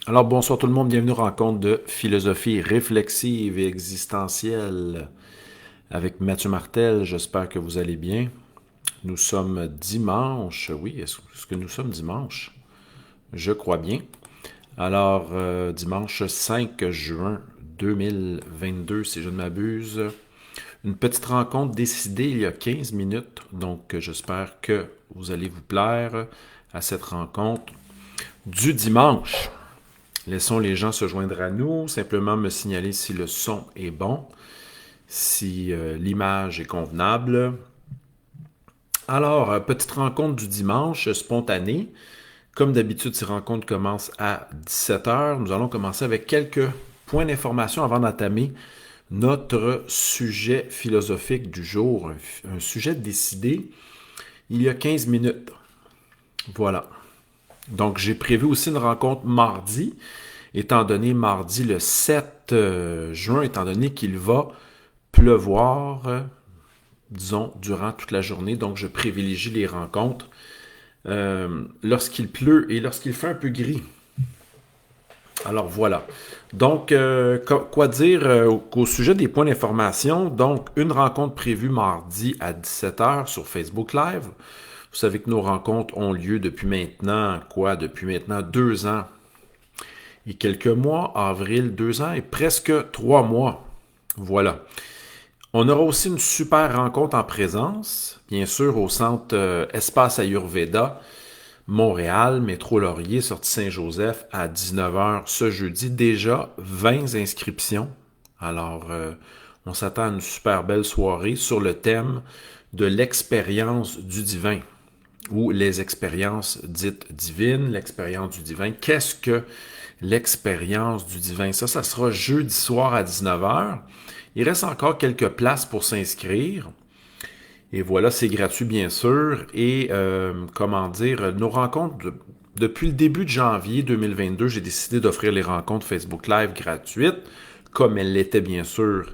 Alors bonsoir tout le monde, bienvenue aux rencontres de philosophie réflexive et existentielle avec Mathieu Martel. J'espère que vous allez bien. Nous sommes dimanche, oui, est-ce que nous sommes dimanche? Je crois bien. Alors, dimanche 5 juin 2022, si je ne m'abuse. Une petite rencontre décidée il y a 15 minutes, donc j'espère que vous allez vous plaire à cette rencontre du dimanche. Laissons les gens se joindre à nous, simplement me signaler si le son est bon, si l'image est convenable. Alors, petite rencontre du dimanche, spontanée. Comme d'habitude, ces rencontres commencent à 17 heures. Nous allons commencer avec quelques points d'information avant d'entamer notre sujet philosophique du jour, un sujet décidé il y a 15 minutes. Voilà. Donc, j'ai prévu aussi une rencontre mardi, étant donné mardi le 7 juin, étant donné qu'il va pleuvoir, disons, durant toute la journée. Donc, je privilégie les rencontres lorsqu'il pleut et lorsqu'il fait un peu gris. Alors voilà. Donc, quoi dire au sujet des points d'information? Donc, une rencontre prévue mardi à 17 heures sur Facebook Live. Vous savez que nos rencontres ont lieu depuis maintenant, Depuis maintenant 2 ans et quelques mois, avril, 2 ans et presque 3 mois. Voilà. On aura aussi une super rencontre en présence, bien sûr, au centre Espace Ayurveda, Montréal, métro Laurier, sortie Saint-Joseph, à 19 heures ce jeudi. Déjà 20 inscriptions. Alors, on s'attend à une super belle soirée sur le thème de l'expérience du divin ou les expériences dites divines, l'expérience du divin. Qu'est-ce que l'expérience du divin? Ça sera jeudi soir à 19 heures. Il reste encore quelques places pour s'inscrire. Et voilà, c'est gratuit bien sûr. Et comment dire, nos rencontres, depuis le début de janvier 2022, j'ai décidé d'offrir les rencontres Facebook Live gratuites, comme elles l'étaient bien sûr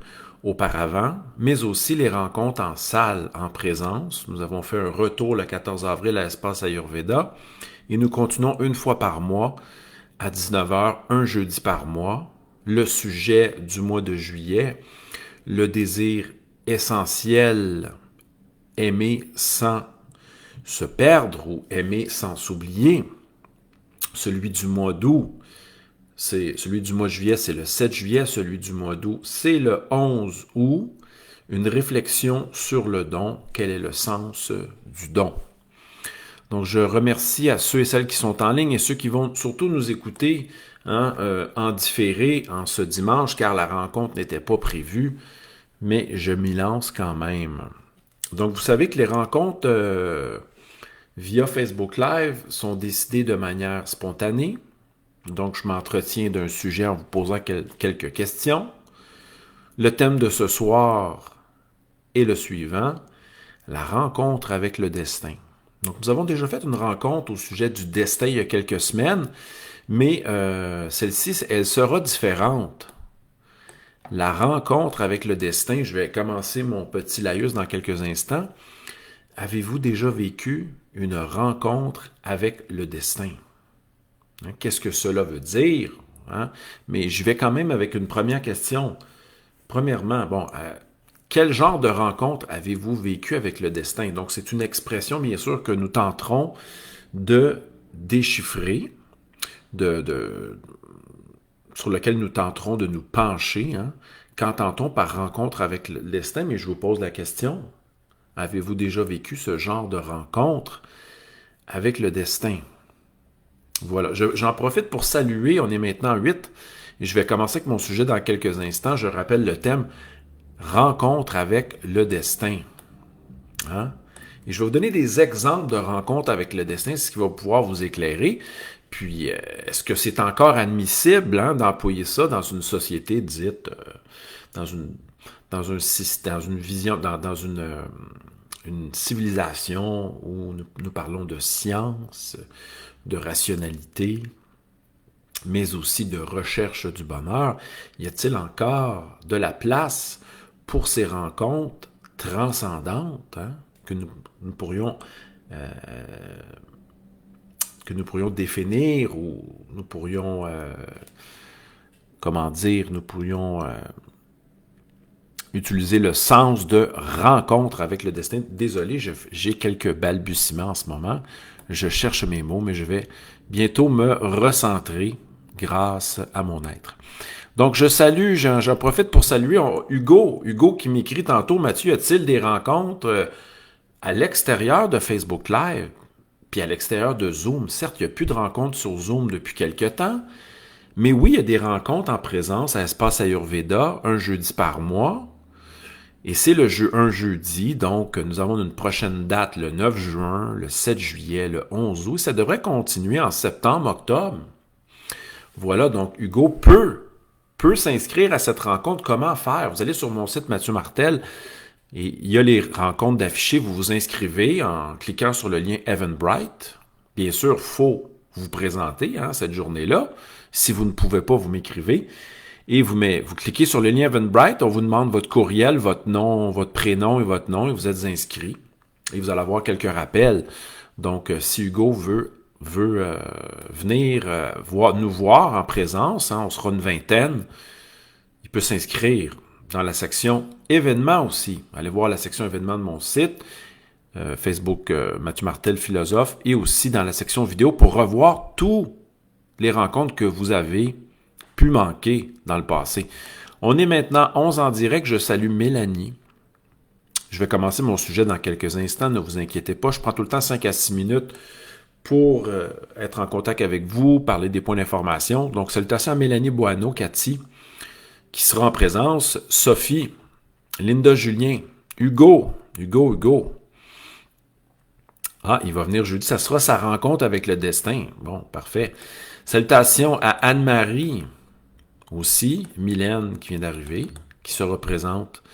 auparavant, mais aussi les rencontres en salle, en présence. Nous avons fait un retour le 14 avril à Espace Ayurveda et nous continuons une fois par mois à 19 heures, un jeudi par mois. Le sujet du mois de juillet, le désir essentiel, aimer sans se perdre ou aimer sans s'oublier. Celui du mois d'août, celui du mois de juillet, c'est le 7 juillet. Celui du mois d'août, c'est le 11 août. Une réflexion sur le don. Quel est le sens du don? Donc, je remercie à ceux et celles qui sont en ligne et ceux qui vont surtout nous écouter en différé en ce dimanche, car la rencontre n'était pas prévue, mais je m'y lance quand même. Donc, vous savez que les rencontres via Facebook Live sont décidées de manière spontanée. Donc, je m'entretiens d'un sujet en vous posant quelques questions. Le thème de ce soir est le suivant, la rencontre avec le destin. Donc, nous avons déjà fait une rencontre au sujet du destin il y a quelques semaines, mais celle-ci, elle sera différente. La rencontre avec le destin, je vais commencer mon petit laïus dans quelques instants. Avez-vous déjà vécu une rencontre avec le destin? Qu'est-ce que cela veut dire? Mais je vais quand même avec une première question. Premièrement, quel genre de rencontre avez-vous vécu avec le destin? Donc, c'est une expression, bien sûr, que nous tenterons de déchiffrer, sur lequel nous tenterons de nous pencher. Qu'entend-on par rencontre avec le destin? Mais je vous pose la question. Avez-vous déjà vécu ce genre de rencontre avec le destin? Voilà, j'en profite pour saluer, on est maintenant 8, et je vais commencer avec mon sujet dans quelques instants. Je rappelle le thème rencontre avec le destin. Hein? Et je vais vous donner des exemples de rencontres avec le destin, ce qui va pouvoir vous éclairer. Puis, est-ce que c'est encore admissible d'employer ça dans une société dite, dans une, dans un système, dans une vision, dans une civilisation où nous parlons de science, de rationalité, mais aussi de recherche du bonheur, y a-t-il encore de la place pour ces rencontres transcendantes que nous pourrions que nous pourrions définir ou nous pourrions, nous pourrions utiliser le sens de rencontre avec le destin. Désolé, j'ai quelques balbutiements en ce moment. Je cherche mes mots, mais je vais bientôt me recentrer grâce à mon être. Donc, j'en profite pour saluer Hugo qui m'écrit tantôt, Mathieu, a-t-il des rencontres à l'extérieur de Facebook Live, puis à l'extérieur de Zoom? Certes, il n'y a plus de rencontres sur Zoom depuis quelque temps, mais oui, il y a des rencontres en présence à Espace Ayurveda, un jeudi par mois. Et c'est un jeudi, donc nous avons une prochaine date le 9 juin, le 7 juillet, le 11 août. Ça devrait continuer en septembre, octobre. Voilà, donc Hugo peut s'inscrire à cette rencontre. Comment faire? Vous allez sur mon site Mathieu Martel et il y a les rencontres d'affichés. Vous vous inscrivez en cliquant sur le lien Eventbrite. Bien sûr, il faut vous présenter cette journée-là. Si vous ne pouvez pas, vous m'écrivez. Et vous cliquez sur le lien Eventbrite, on vous demande votre courriel, votre nom, votre prénom et votre nom, et vous êtes inscrit. Et vous allez avoir quelques rappels. Donc, si Hugo veut venir nous voir en présence, on sera une vingtaine, il peut s'inscrire dans la section événements aussi. Allez voir la section événements de mon site, Facebook Mathieu Martel Philosophe, et aussi dans la section vidéo pour revoir toutes les rencontres que vous avez pu manquer dans le passé. On est maintenant 11 en direct. Je salue Mélanie. Je vais commencer mon sujet dans quelques instants. Ne vous inquiétez pas. Je prends tout le temps 5 à 6 minutes pour être en contact avec vous, parler des points d'information. Donc, salutations à Mélanie Boineau, Cathy, qui sera en présence, Sophie, Linda Julien, Hugo. Ah, il va venir jeudi. Ça sera sa rencontre avec le destin. Bon, parfait. Salutations à Anne-Marie. Aussi, Mylène qui vient d'arriver, qui se représente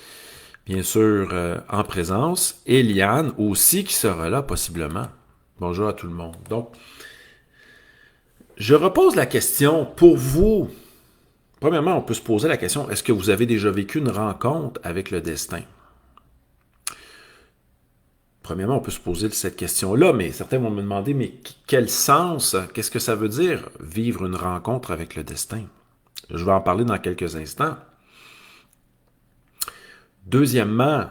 bien sûr en présence. Eliane aussi qui sera là possiblement. Bonjour à tout le monde. Donc, je repose la question pour vous. Premièrement, on peut se poser la question, est-ce que vous avez déjà vécu une rencontre avec le destin? Premièrement, on peut se poser cette question-là, mais certains vont me demander, mais quel sens, qu'est-ce que ça veut dire vivre une rencontre avec le destin? Je vais en parler dans quelques instants. Deuxièmement,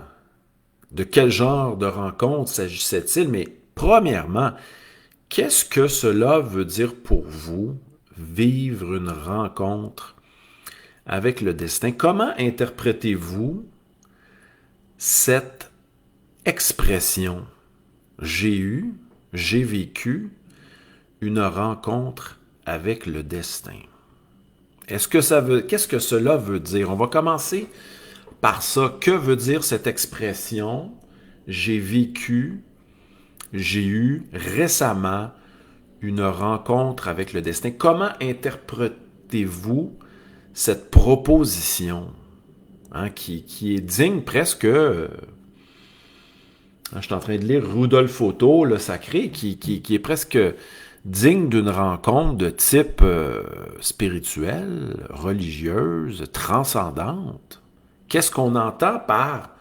de quel genre de rencontre s'agissait-il? Mais premièrement, qu'est-ce que cela veut dire pour vous, vivre une rencontre avec le destin? Comment interprétez-vous cette expression? J'ai vécu une rencontre avec le destin. Qu'est-ce que cela veut dire? On va commencer par ça. Que veut dire cette expression? J'ai eu récemment une rencontre avec le destin. Comment interprétez-vous cette proposition qui est digne presque... je suis en train de lire Rudolf Otto, le sacré, qui est presque digne d'une rencontre de type spirituel, religieuse, transcendante. Qu'est-ce qu'on entend par...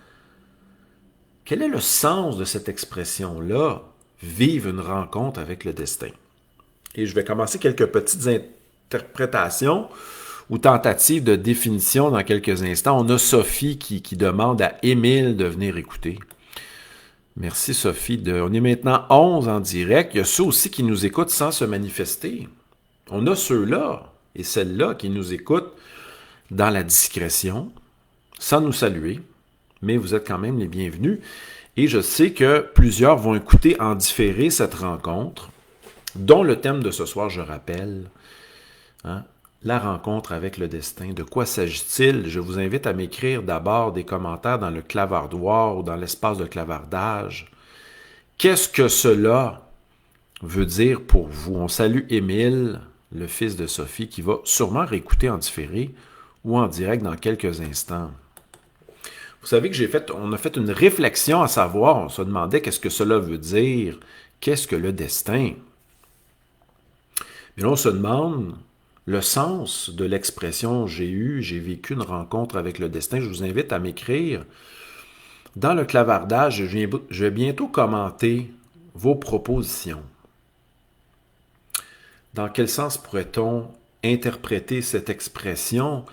Quel est le sens de cette expression-là, vivre une rencontre avec le destin? Et je vais commencer quelques petites interprétations ou tentatives de définition dans quelques instants. On a Sophie qui demande à Émile de venir écouter. Merci Sophie. On est maintenant 11 en direct. Il y a ceux aussi qui nous écoutent sans se manifester. On a ceux-là et celles-là qui nous écoutent dans la discrétion, sans nous saluer, mais vous êtes quand même les bienvenus. Et je sais que plusieurs vont écouter en différé cette rencontre, dont le thème de ce soir, je rappelle, la rencontre avec le destin. De quoi s'agit-il? Je vous invite à m'écrire d'abord des commentaires dans le clavardoir ou dans l'espace de clavardage. Qu'est-ce que cela veut dire pour vous? On salue Émile, le fils de Sophie, qui va sûrement réécouter en différé ou en direct dans quelques instants. Vous savez que on a fait une réflexion à savoir, on se demandait qu'est-ce que cela veut dire, qu'est-ce que le destin? Mais là, on se demande le sens de l'expression j'ai vécu une rencontre avec le destin. Je vous invite à m'écrire. Dans le clavardage, je vais bientôt commenter vos propositions. Dans quel sens pourrait-on interpréter cette expression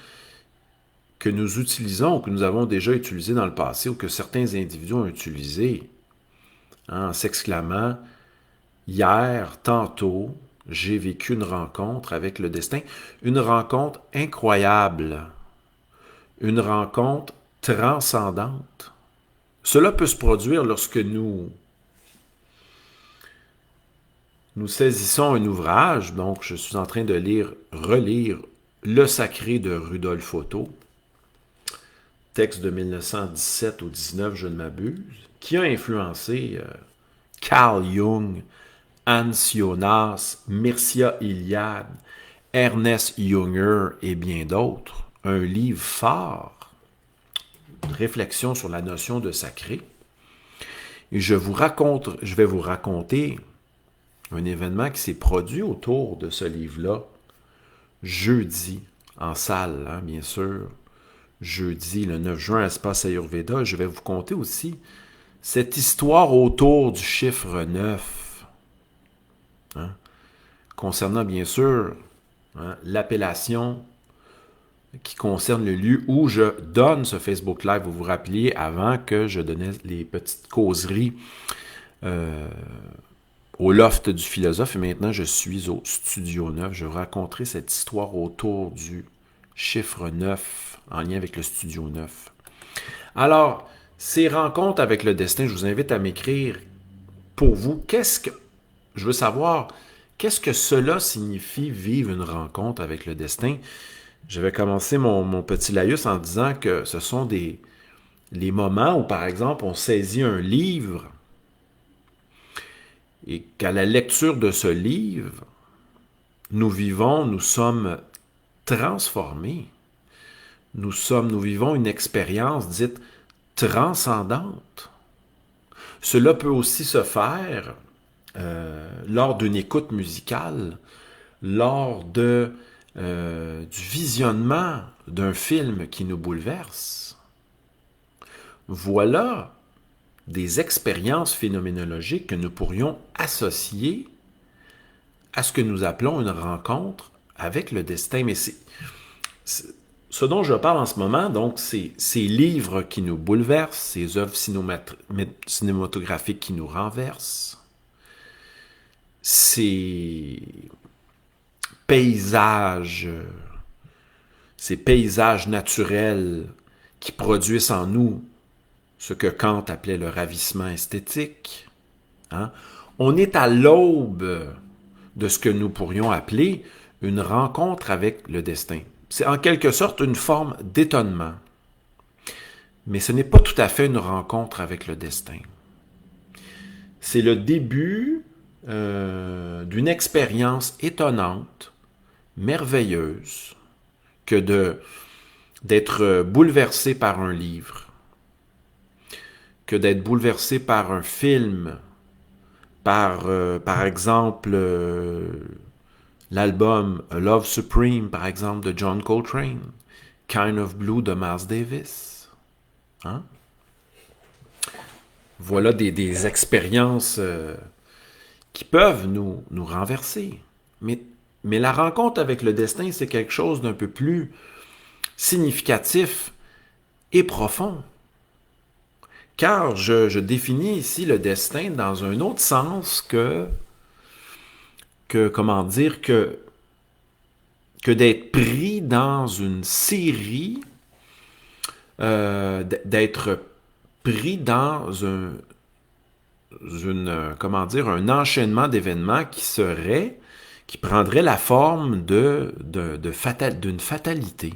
que nous utilisons, que nous avons déjà utilisée dans le passé ou que certains individus ont utilisée, en s'exclamant « Hier, tantôt, j'ai vécu une rencontre avec le destin, une rencontre incroyable, une rencontre transcendante. » Cela peut se produire lorsque nous saisissons un ouvrage. Donc, je suis en train de relire Le Sacré de Rudolf Otto, texte de 1917 ou 19, je ne m'abuse, qui a influencé Carl Jung, Hans Jonas, Mircea Eliade, Ernest Junger et bien d'autres. Un livre fort, une réflexion sur la notion de sacré. Et je vais vous raconter un événement qui s'est produit autour de ce livre-là, jeudi, en salle, hein, bien sûr, jeudi, le 9 juin, à Espace Ayurveda. Je vais vous conter aussi cette histoire autour du chiffre 9, hein, concernant, bien sûr, hein, l'appellation qui concerne le lieu où je donne ce Facebook Live. Vous vous rappeliez, avant que je donnais les petites causeries au loft du philosophe, et maintenant je suis au studio 9. Je vais vous raconter cette histoire autour du chiffre 9 en lien avec le studio 9. Alors, ces rencontres avec le destin, je vous invite à m'écrire pour vous, je veux savoir, qu'est-ce que cela signifie vivre une rencontre avec le destin? Je vais commencer mon petit laïus en disant que ce sont les moments où, par exemple, on saisit un livre et qu'à la lecture de ce livre, nous sommes transformés. Nous vivons une expérience dite transcendante. Cela peut aussi se faire lors d'une écoute musicale, lors du visionnement d'un film qui nous bouleverse. Voilà des expériences phénoménologiques que nous pourrions associer à ce que nous appelons une rencontre avec le destin. Mais ce dont je parle en ce moment, donc, c'est ces livres qui nous bouleversent, ces œuvres cinématographiques qui nous renversent, ces paysages naturels qui produisent en nous ce que Kant appelait le ravissement esthétique. Hein? On est à l'aube de ce que nous pourrions appeler une rencontre avec le destin. C'est en quelque sorte une forme d'étonnement. Mais ce n'est pas tout à fait une rencontre avec le destin. C'est le début d'une expérience étonnante, merveilleuse, que d'être bouleversé par un livre, que d'être bouleversé par un film, par exemple, l'album A Love Supreme, par exemple, de John Coltrane, Kind of Blue de Miles Davis. Hein? Voilà des expériences qui peuvent nous renverser. Mais la rencontre avec le destin, c'est quelque chose d'un peu plus significatif et profond. Car je définis ici le destin dans un autre sens que d'être pris dans une série, d'être pris dans un enchaînement d'événements qui prendrait la forme d'une fatalité.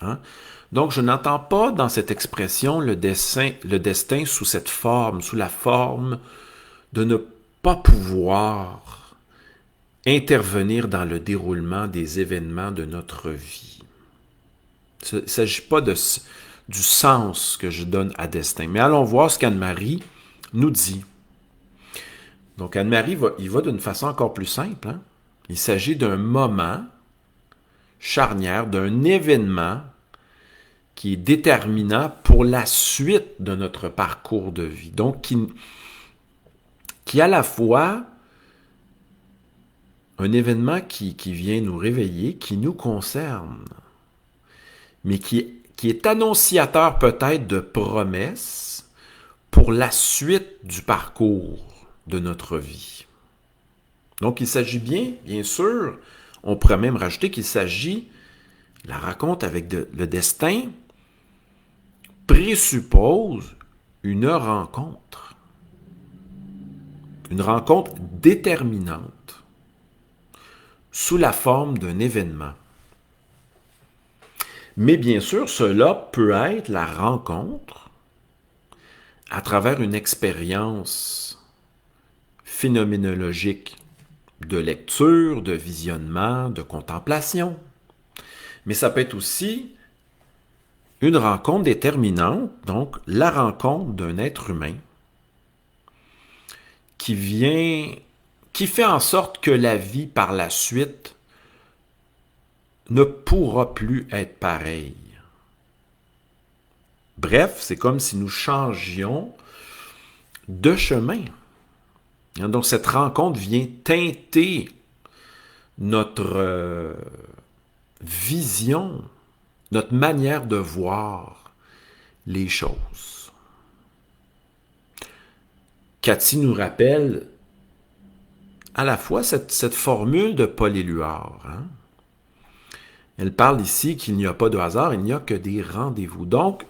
Hein? Donc, je n'entends pas dans cette expression le destin sous cette forme, sous la forme de ne pas pouvoir intervenir dans le déroulement des événements de notre vie. Il ne s'agit pas du sens que je donne à destin. Mais allons voir ce qu'Anne-Marie nous dit. Donc, Anne-Marie il va d'une façon encore plus simple. Hein? Il s'agit d'un moment charnière, d'un événement qui est déterminant pour la suite de notre parcours de vie. Donc, qui à la fois un événement qui vient nous réveiller, qui nous concerne, mais qui est annonciateur peut-être de promesses pour la suite du parcours de notre vie. Donc, il s'agit bien sûr, on pourrait même rajouter qu'il s'agit, la rencontre avec le destin présuppose une rencontre déterminante sous la forme d'un événement. Mais bien sûr, cela peut être la rencontre à travers une expérience phénoménologique de lecture, de visionnement, de contemplation. Mais ça peut être aussi une rencontre déterminante, donc la rencontre d'un être humain qui fait en sorte que la vie par la suite ne pourra plus être pareille. Bref, c'est comme si nous changions de chemin. Donc cette rencontre vient teinter notre vision, notre manière de voir les choses. Cathy nous rappelle à la fois cette formule de Paul Éluard. Elle parle ici qu'il n'y a pas de hasard, il n'y a que des rendez-vous. Donc,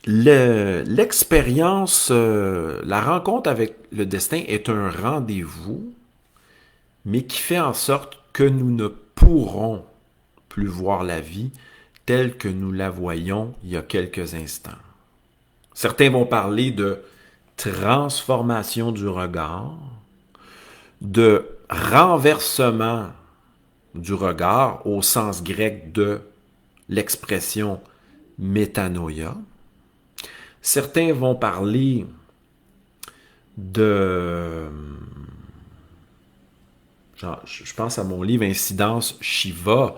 l'expérience, la rencontre avec le destin est un rendez-vous, mais qui fait en sorte que nous ne pourrons plus voir la vie telle que nous la voyions il y a quelques instants. Certains vont parler de transformation du regard, de renversement du regard au sens grec de l'expression métanoïa. Certains vont parler de... je pense à mon livre Incidence Shiva,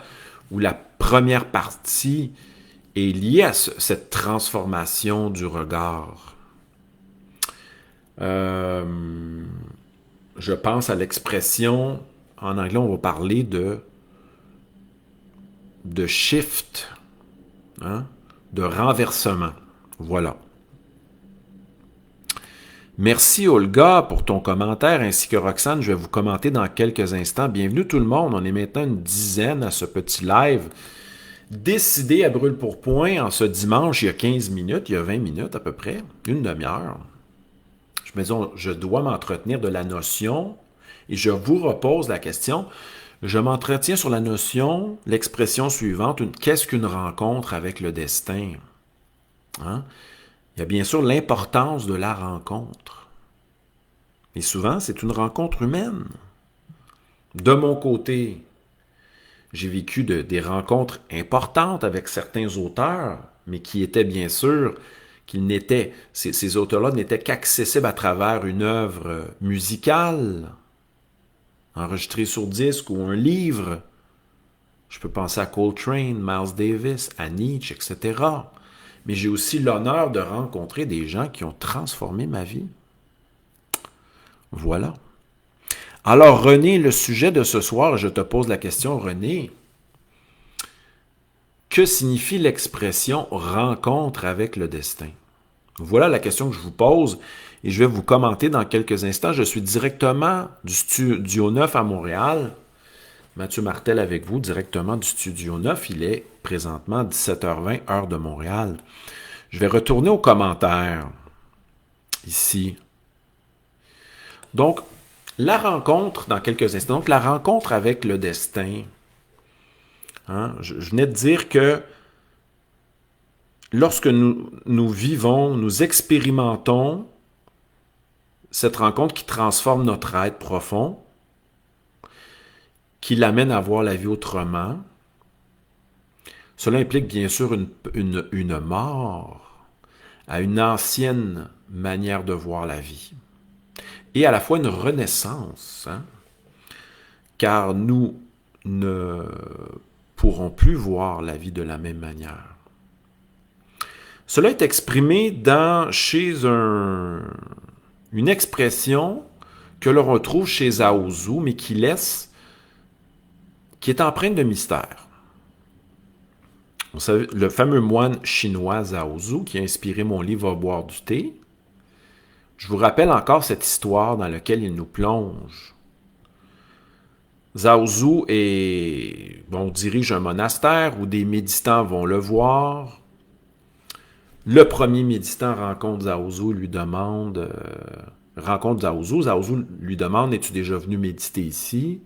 où la première partie est liée à cette transformation du regard. Je pense à l'expression, en anglais on va parler de shift, de renversement. Voilà. Merci Olga pour ton commentaire, ainsi que Roxane, je vais vous commenter dans quelques instants. Bienvenue tout le monde, on est maintenant une dizaine à ce petit live décidé à brûle-pourpoint en ce dimanche, il y a 15 minutes, il y a 20 minutes à peu près, une demi-heure. Je dois m'entretenir de la notion, et je vous repose la question, je m'entretiens sur la notion, l'expression suivante, qu'est-ce qu'une rencontre avec le destin? Il y a bien sûr l'importance de la rencontre. Et souvent, c'est une rencontre humaine. De mon côté, j'ai vécu des rencontres importantes avec certains auteurs, mais qui étaient bien sûr, ces auteurs-là n'étaient qu'accessibles à travers une œuvre musicale, enregistrée sur disque ou un livre. Je peux penser à Coltrane, Miles Davis, à Nietzsche, etc. Mais j'ai aussi l'honneur de rencontrer des gens qui ont transformé ma vie. Voilà. Alors, René, le sujet de ce soir, je te pose la question, René. Que signifie l'expression « rencontre avec le destin » ? Voilà la question que je vous pose et je vais vous commenter dans quelques instants. Je suis directement du Studio 9 à Montréal. Mathieu Martel avec vous, directement du Studio 9. Il est présentement 17h20, heure de Montréal. Je vais retourner aux commentaires, ici. Donc, la rencontre, dans quelques instants, donc la rencontre avec le destin. Je venais de dire que lorsque nous vivons, nous expérimentons cette rencontre qui transforme notre être profond, qui l'amène à voir la vie autrement, cela implique bien sûr une mort à une ancienne manière de voir la vie. Et à la fois une renaissance, car nous ne pourront plus voir la vie de la même manière. Cela est exprimé chez une expression que l'on retrouve chez Zhao Zhu, mais qui est empreinte de mystère. Vous savez, le fameux moine chinois Zhao Zhu, qui a inspiré mon livre « Va boire du thé », je vous rappelle encore cette histoire dans laquelle il nous plonge. Zhao Zhu dirige un monastère où des méditants vont le voir. Le premier méditant rencontre Zhao Zhu, Zhao Zhu lui demande « Es-tu déjà venu méditer ici ?»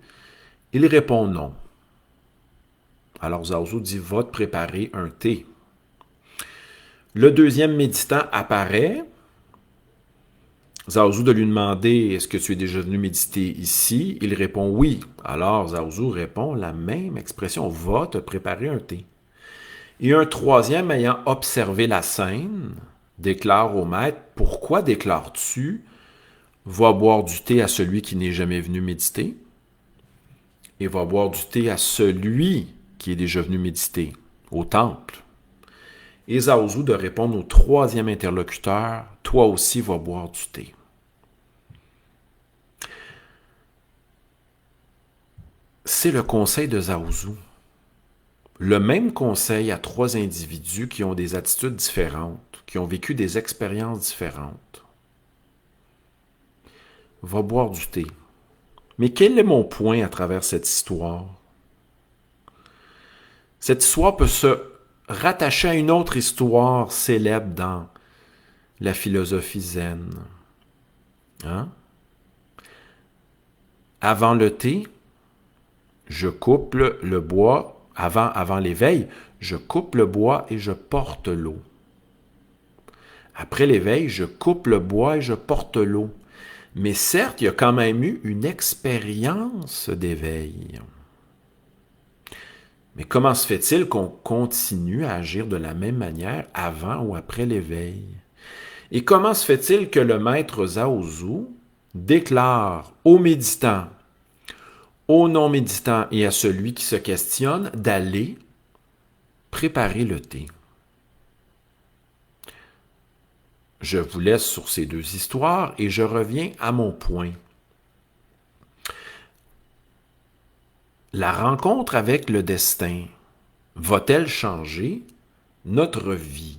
Il répond non. Alors Zhao Zhu dit « Va te préparer un thé. » Le deuxième méditant apparaît. Zhao Zhu de lui demander « Est-ce que tu es déjà venu méditer ici ?» Il répond « Oui. » Alors Zhao Zhu répond la même expression « Va te préparer un thé. » Et un troisième, ayant observé la scène, déclare au maître « Pourquoi déclares-tu « Va boire du thé à celui qui n'est jamais venu méditer » et « Va boire du thé à celui qui est déjà venu méditer au temple » Et Zhao Zhu de répondre au troisième interlocuteur « Toi aussi, va boire du thé. » C'est le conseil de Zhao Zhu. Le même conseil à trois individus qui ont des attitudes différentes, qui ont vécu des expériences différentes. Va boire du thé. Mais quel est mon point à travers cette histoire? Cette histoire peut se rattacher à une autre histoire célèbre dans la philosophie zen. Hein? Avant le thé, je coupe le bois. Avant l'éveil, je coupe le bois et je porte l'eau. Après l'éveil, je coupe le bois et je porte l'eau. Mais certes, il y a quand même eu une expérience d'éveil. Mais comment se fait-il qu'on continue à agir de la même manière avant ou après l'éveil? Et comment se fait-il que le maître Zhao Zhu déclare aux méditants, aux non-méditants et à celui qui se questionne d'aller préparer le thé? Je vous laisse sur ces deux histoires et je reviens à mon point. La rencontre avec le destin va-t-elle changer notre vie?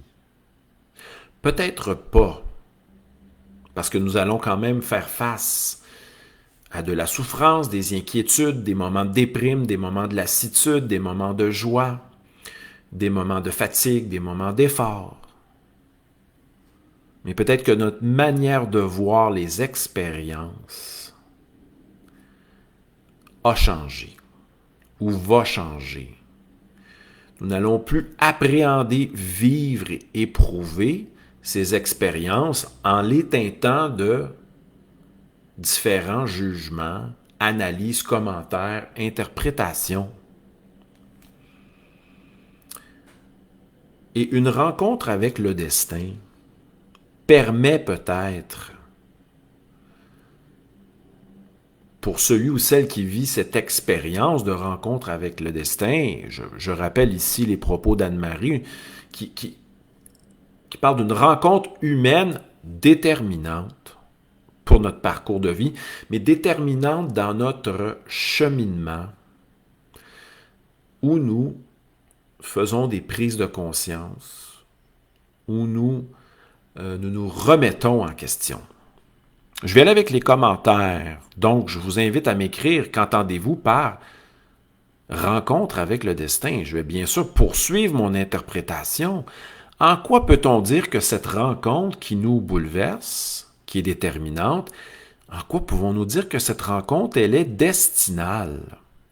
Peut-être pas, parce que nous allons quand même faire face à de la souffrance, des inquiétudes, des moments de déprime, des moments de lassitude, des moments de joie, des moments de fatigue, des moments d'effort. Mais peut-être que notre manière de voir les expériences a changé ou va changer. Nous n'allons plus appréhender, vivre et éprouver ces expériences en les teintant de différents jugements, analyses, commentaires, interprétations. Et une rencontre avec le destin permet peut-être, pour celui ou celle qui vit cette expérience de rencontre avec le destin, je rappelle ici les propos d'Anne-Marie, qui parle d'une rencontre humaine déterminante pour notre parcours de vie, mais déterminante dans notre cheminement, où nous faisons des prises de conscience, où nous nous remettons en question. Je vais aller avec les commentaires. Donc, je vous invite à m'écrire qu'entendez-vous par rencontre avec le destin. Je vais bien sûr poursuivre mon interprétation. En quoi peut-on dire que cette rencontre qui nous bouleverse, qui est déterminante, en quoi pouvons-nous dire que cette rencontre, elle est destinale?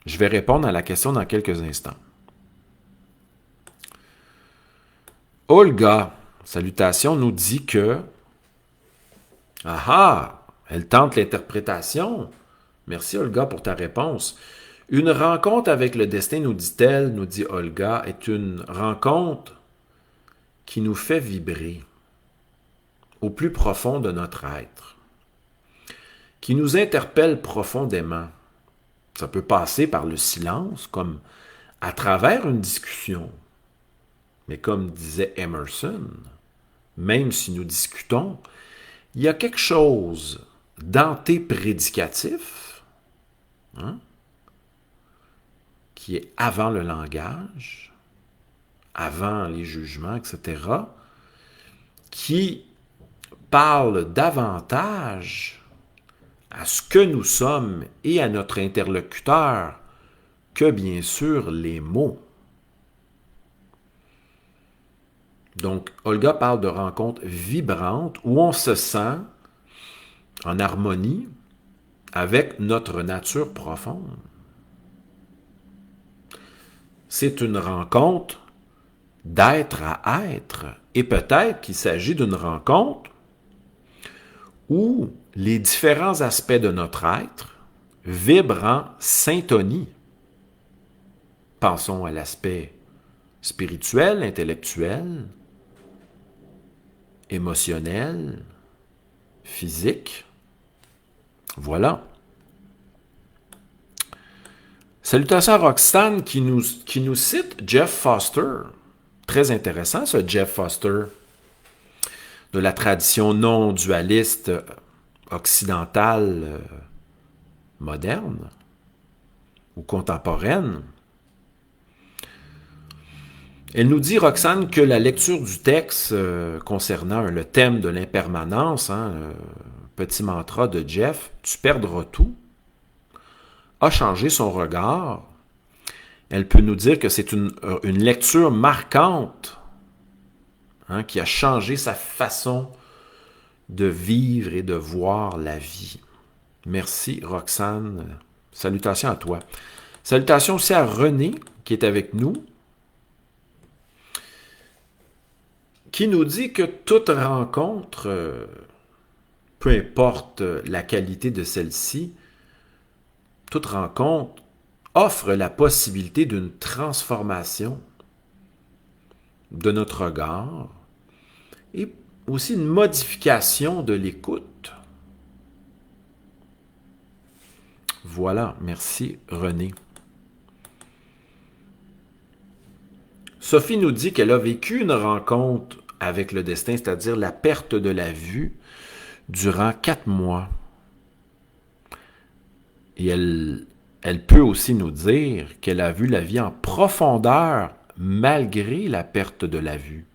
Je vais répondre à la question dans quelques instants. Olga, salutations, nous dit que elle tente l'interprétation. Merci Olga pour ta réponse. Une rencontre avec le destin, nous dit-elle, nous dit Olga, est une rencontre qui nous fait vibrer au plus profond de notre être, qui nous interpelle profondément. Ça peut passer par le silence, comme à travers une discussion. Mais comme disait Emerson, même si nous discutons, il y a quelque chose d'antéprédicatif, hein, qui est avant le langage, avant les jugements, etc., qui parle davantage à ce que nous sommes et à notre interlocuteur que, bien sûr, les mots. Donc, Olga parle de rencontres vibrantes où on se sent en harmonie avec notre nature profonde. C'est une rencontre d'être à être. Et peut-être qu'il s'agit d'une rencontre où les différents aspects de notre être vibrent en syntonie. Pensons à l'aspect spirituel, intellectuel, émotionnel, physique. Voilà. Salutations à Roxane qui nous cite Jeff Foster. Très intéressant, ce Jeff Foster, de la tradition non dualiste occidentale moderne ou contemporaine. Elle nous dit, Roxane, que la lecture du texte concernant le thème de l'impermanence, le petit mantra de Jeff, « Tu perdras tout », a changé son regard. Elle peut nous dire que c'est une lecture marquante qui a changé sa façon de vivre et de voir la vie. Merci, Roxane. Salutations à toi. Salutations aussi à René, qui est avec nous, qui nous dit que toute rencontre, peu importe la qualité de celle-ci, toute rencontre offre la possibilité d'une transformation de notre regard et aussi une modification de l'écoute. Voilà, merci René. Sophie nous dit qu'elle a vécu une rencontre avec le destin, c'est-à-dire la perte de la vue, durant 4 mois. Et elle peut aussi nous dire qu'elle a vu la vie en profondeur malgré la perte de la vue.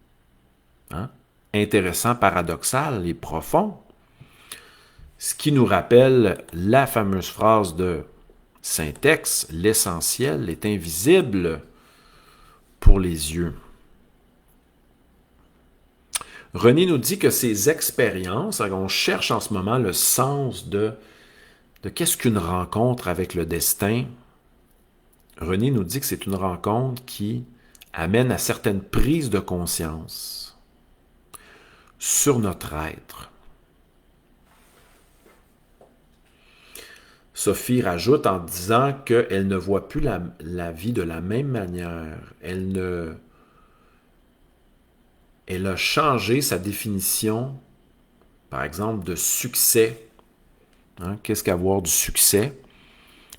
Intéressant, paradoxal et profond. Ce qui nous rappelle la fameuse phrase de Saint-Ex, « L'essentiel est invisible pour les yeux ». René nous dit que ces expériences, on cherche en ce moment le sens de qu'est-ce qu'une rencontre avec le destin. René nous dit que c'est une rencontre qui amène à certaines prises de conscience sur notre être. Sophie rajoute en disant qu'elle ne voit plus la vie de la même manière. Elle a changé sa définition, par exemple, de succès. Qu'est-ce qu'avoir du succès?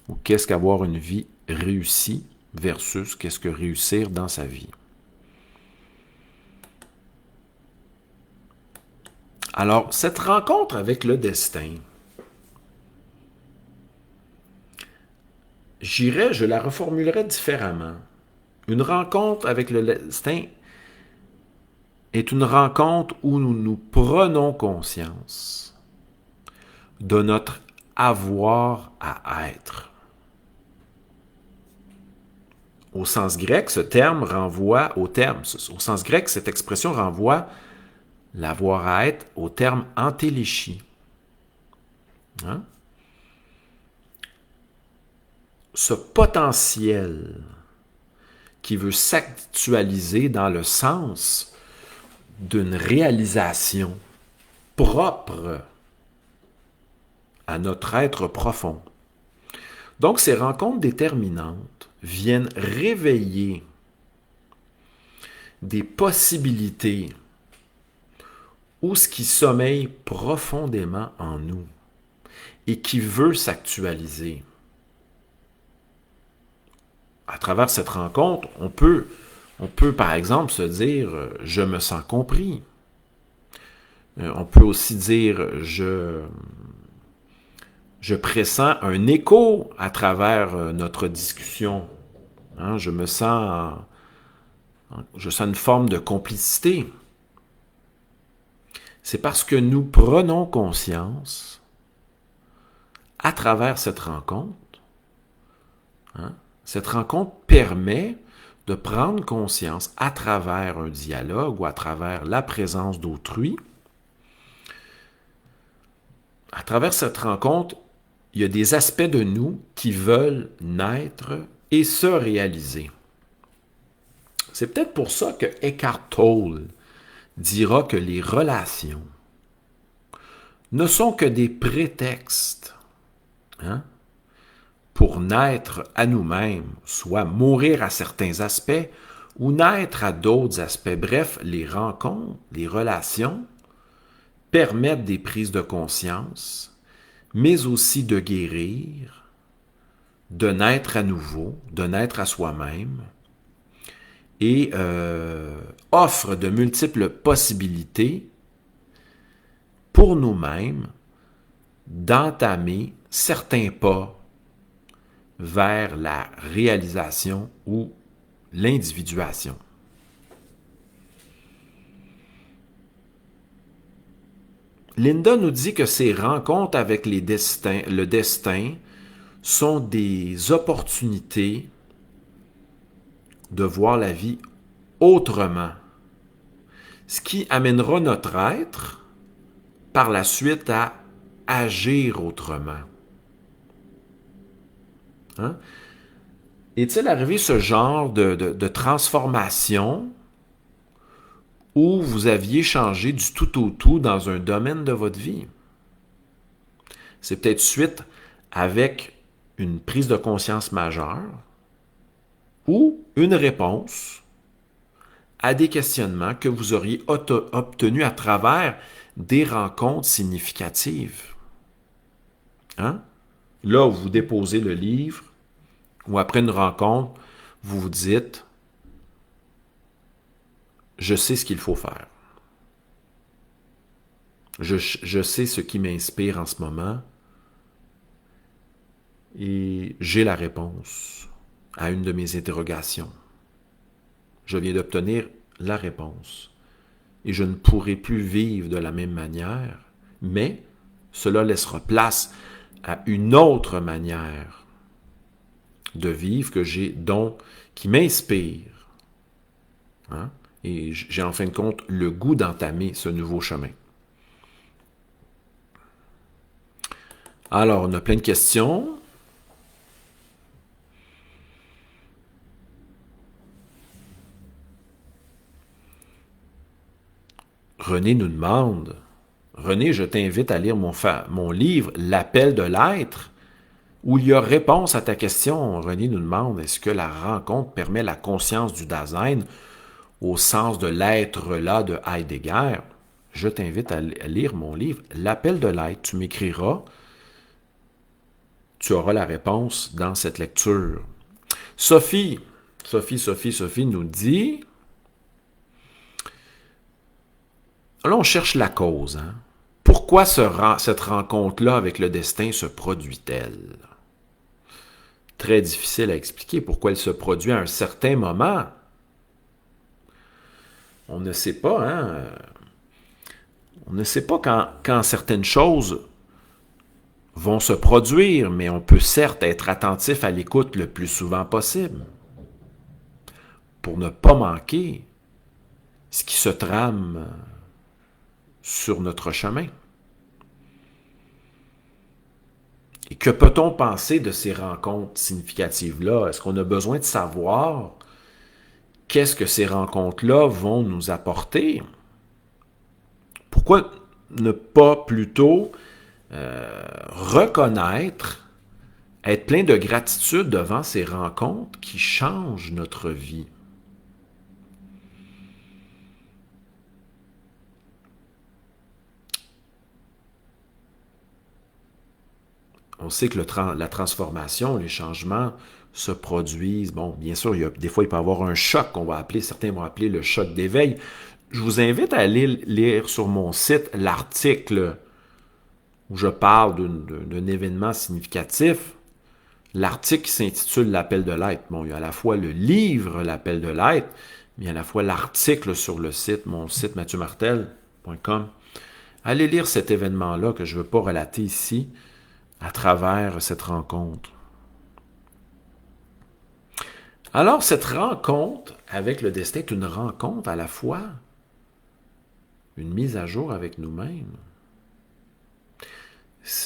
Ou qu'est-ce qu'avoir une vie réussie versus qu'est-ce que réussir dans sa vie? Alors, cette rencontre avec le destin, je la reformulerais différemment. Une rencontre avec le destin est une rencontre où nous prenons conscience de notre avoir à être. Au sens grec, ce terme renvoie au terme. Au sens grec, cette expression renvoie l'avoir à être au terme antéléchi. Ce potentiel qui veut s'actualiser dans le sens d'une réalisation propre à notre être profond. Donc, ces rencontres déterminantes viennent réveiller des possibilités ou ce qui sommeille profondément en nous et qui veut s'actualiser. À travers cette rencontre, on peut par exemple se dire « je me sens compris ». On peut aussi dire « je Je pressens un écho à travers notre discussion. Hein, je sens une forme de complicité. C'est parce que nous prenons conscience à travers cette rencontre. Hein, cette rencontre permet de prendre conscience à travers un dialogue ou à travers la présence d'autrui. À travers cette rencontre, il y a des aspects de nous qui veulent naître et se réaliser. C'est peut-être pour ça que Eckhart Tolle dira que les relations ne sont que des prétextes, hein, pour naître à nous-mêmes, soit mourir à certains aspects ou naître à d'autres aspects. Bref, les rencontres, les relations permettent des prises de conscience, mais aussi de guérir, de naître à nouveau, de naître à soi-même, et offrent de multiples possibilités pour nous-mêmes d'entamer certains pas vers la réalisation ou l'individuation. Linda nous dit que ces rencontres avec le destin sont des opportunités de voir la vie autrement, ce qui amènera notre être par la suite à agir autrement. Hein? Est-il arrivé ce genre de transformation où vous aviez changé du tout au tout dans un domaine de votre vie? C'est peut-être suite avec une prise de conscience majeure ou une réponse à des questionnements que vous auriez obtenus à travers des rencontres significatives. Hein? Là où vous déposez le livre, ou après une rencontre, vous vous dites « Je sais ce qu'il faut faire. Je sais ce qui m'inspire en ce moment et j'ai la réponse à une de mes interrogations. Je viens d'obtenir la réponse et je ne pourrai plus vivre de la même manière, mais cela laissera place à une autre manière de vivre qui m'inspire. Hein? Et j'ai en fin de compte le goût d'entamer ce nouveau chemin. Alors, on a plein de questions. René nous demande, René, je t'invite à lire mon livre « L'appel de l'être », où il y a réponse à ta question. René nous demande, est-ce que la rencontre permet la conscience du Dasein au sens de l'être-là de Heidegger? Je t'invite à lire mon livre « L'appel de l'être ». Tu m'écriras, tu auras la réponse dans cette lecture. Sophie nous dit, là on cherche la cause. Hein? Pourquoi cette rencontre-là avec le destin se produit-elle? Très difficile à expliquer pourquoi elle se produit à un certain moment. On ne sait pas, hein? On ne sait pas quand certaines choses vont se produire, mais on peut certes être attentif à l'écoute le plus souvent possible pour ne pas manquer ce qui se trame sur notre chemin. Et que peut-on penser de ces rencontres significatives-là? Est-ce qu'on a besoin de savoir qu'est-ce que ces rencontres-là vont nous apporter? Pourquoi ne pas plutôt reconnaître, être plein de gratitude devant ces rencontres qui changent notre vie? On sait que la transformation, les changements se produisent. Bon, bien sûr, des fois, il peut y avoir un choc qu'on va appeler, certains vont appeler le choc d'éveil. Je vous invite à aller lire sur mon site l'article où je parle d'un événement significatif, l'article qui s'intitule L'appel de l'être. Bon, il y a à la fois le livre L'appel de l'être, mais il y a à la fois l'article sur le site, mon site mathieumartel.com. Allez lire cet événement-là que je ne veux pas relater ici à travers cette rencontre. Alors, cette rencontre avec le destin est une rencontre à la fois une mise à jour avec nous-mêmes.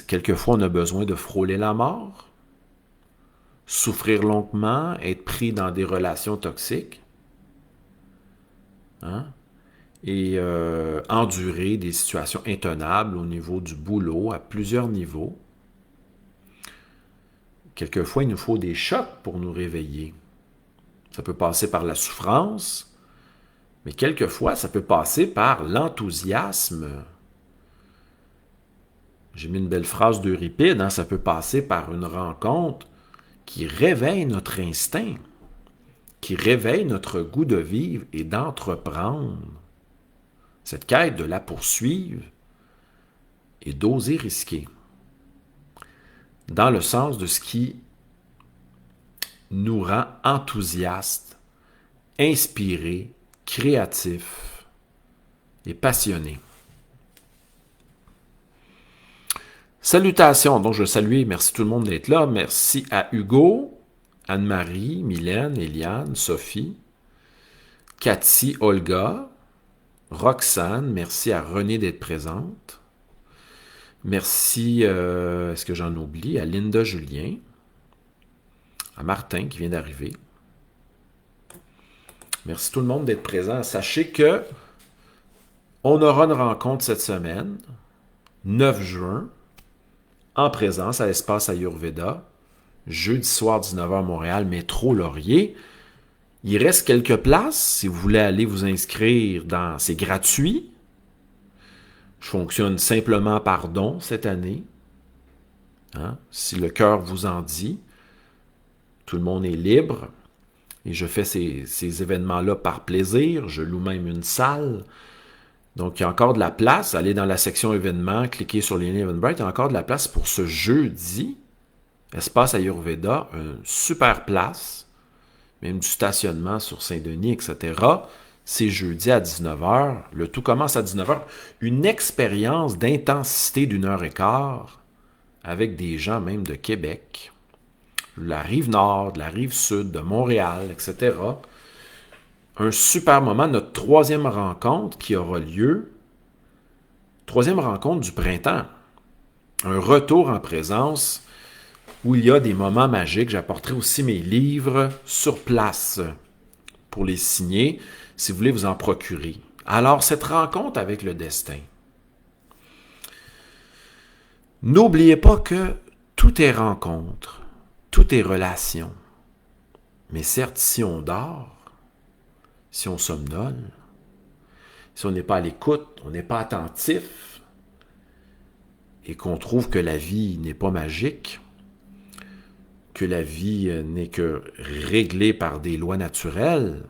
Quelquefois, on a besoin de frôler la mort, souffrir longuement, être pris dans des relations toxiques, hein? Et endurer des situations intenables au niveau du boulot, à plusieurs niveaux. Quelquefois, il nous faut des chocs pour nous réveiller. Ça peut passer par la souffrance, mais quelquefois, ça peut passer par l'enthousiasme. J'ai mis une belle phrase d'Euripide, hein? Ça peut passer par une rencontre qui réveille notre instinct, qui réveille notre goût de vivre et d'entreprendre. Cette quête de la poursuivre et d'oser risquer. Dans le sens de ce qui nous rend enthousiastes, inspirés, créatifs et passionnés. Salutations, donc je salue, merci tout le monde d'être là. Merci à Hugo, Anne-Marie, Mylène, Eliane, Sophie, Cathy, Olga, Roxane, merci à Renée d'être présente. Merci, est-ce que j'en oublie, à Linda Julien, à Martin qui vient d'arriver. Merci tout le monde d'être présent. Sachez que on aura une rencontre cette semaine, 9 juin, en présence à l'espace Ayurveda, jeudi soir 19h Montréal, métro Laurier. Il reste quelques places. Si vous voulez aller vous inscrire, c'est gratuit. Je fonctionne simplement par don cette année. Hein? Si le cœur vous en dit, tout le monde est libre. Et je fais ces événements-là par plaisir. Je loue même une salle. Donc, il y a encore de la place. Allez dans la section événements, cliquez sur les liens Eventbrite. Il y a encore de la place pour ce jeudi. Espace Ayurveda, une super place. Même du stationnement sur Saint-Denis, etc. C'est jeudi à 19h. Le tout commence à 19h. Une expérience d'intensité d'1h15 avec des gens même de Québec, de la rive nord, de la rive sud, de Montréal, etc. Un super moment, notre troisième rencontre qui aura lieu, troisième rencontre du printemps. Un retour en présence où il y a des moments magiques. J'apporterai aussi mes livres sur place pour les signer, si vous voulez vous en procurer. Alors, cette rencontre avec le destin. N'oubliez pas que tout est rencontre, tout est relation. Mais certes, si on dort, si on somnole, si on n'est pas à l'écoute, on n'est pas attentif, et qu'on trouve que la vie n'est pas magique, que la vie n'est que réglée par des lois naturelles,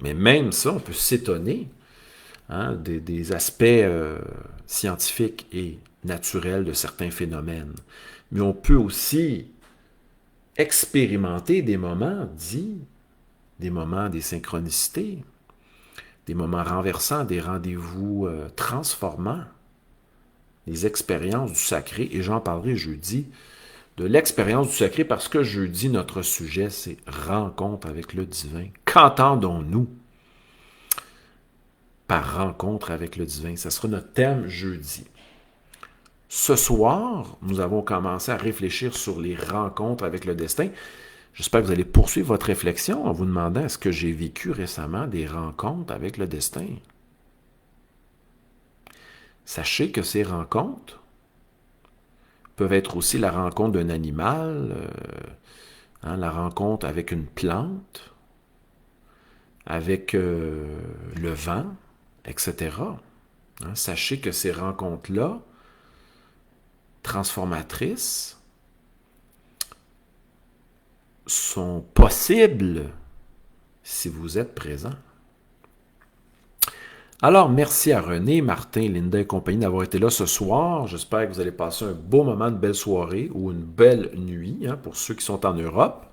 mais même ça, on peut s'étonner des aspects scientifiques et naturels de certains phénomènes. Mais on peut aussi expérimenter des moments dits, des moments des synchronicités, des moments renversants, des rendez-vous transformants, des expériences du sacré, et j'en parlerai jeudi, de l'expérience du sacré, parce que jeudi, notre sujet, c'est rencontre avec le divin. Qu'entendons-nous par rencontre avec le divin? Ça sera notre thème jeudi. Ce soir, nous avons commencé à réfléchir sur les rencontres avec le destin. J'espère que vous allez poursuivre votre réflexion en vous demandant est-ce que j'ai vécu récemment des rencontres avec le destin? Sachez que ces rencontres peuvent être aussi la rencontre d'un animal, la rencontre avec une plante, avec le vent, etc. Sachez que ces rencontres-là, transformatrices, sont possibles si vous êtes présent. Alors, merci à René, Martin, Linda et compagnie d'avoir été là ce soir. J'espère que vous allez passer un beau moment, une belle soirée ou une belle nuit hein, pour ceux qui sont en Europe.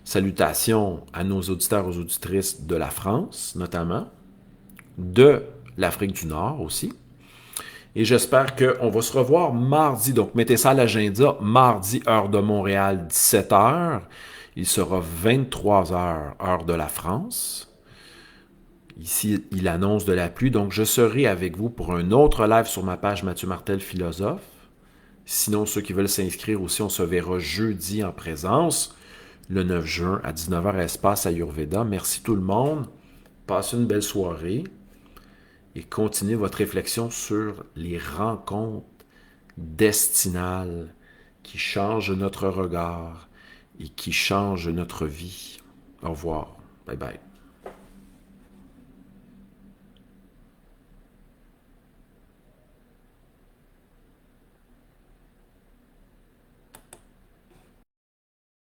Salutations à nos auditeurs et aux auditrices de la France, notamment, de l'Afrique du Nord aussi. Et j'espère qu'on va se revoir mardi. Donc, mettez ça à l'agenda. Mardi, heure de Montréal, 17 heures. Il sera 23 heures, heure de la France. Ici, il annonce de la pluie. Donc, je serai avec vous pour un autre live sur ma page Mathieu Martel Philosophe. Sinon, ceux qui veulent s'inscrire aussi, on se verra jeudi en présence, le 9 juin à 19h, espace Ayurveda. Merci tout le monde. Passez une belle soirée et continuez votre réflexion sur les rencontres destinales qui changent notre regard et qui changent notre vie. Au revoir. Bye bye.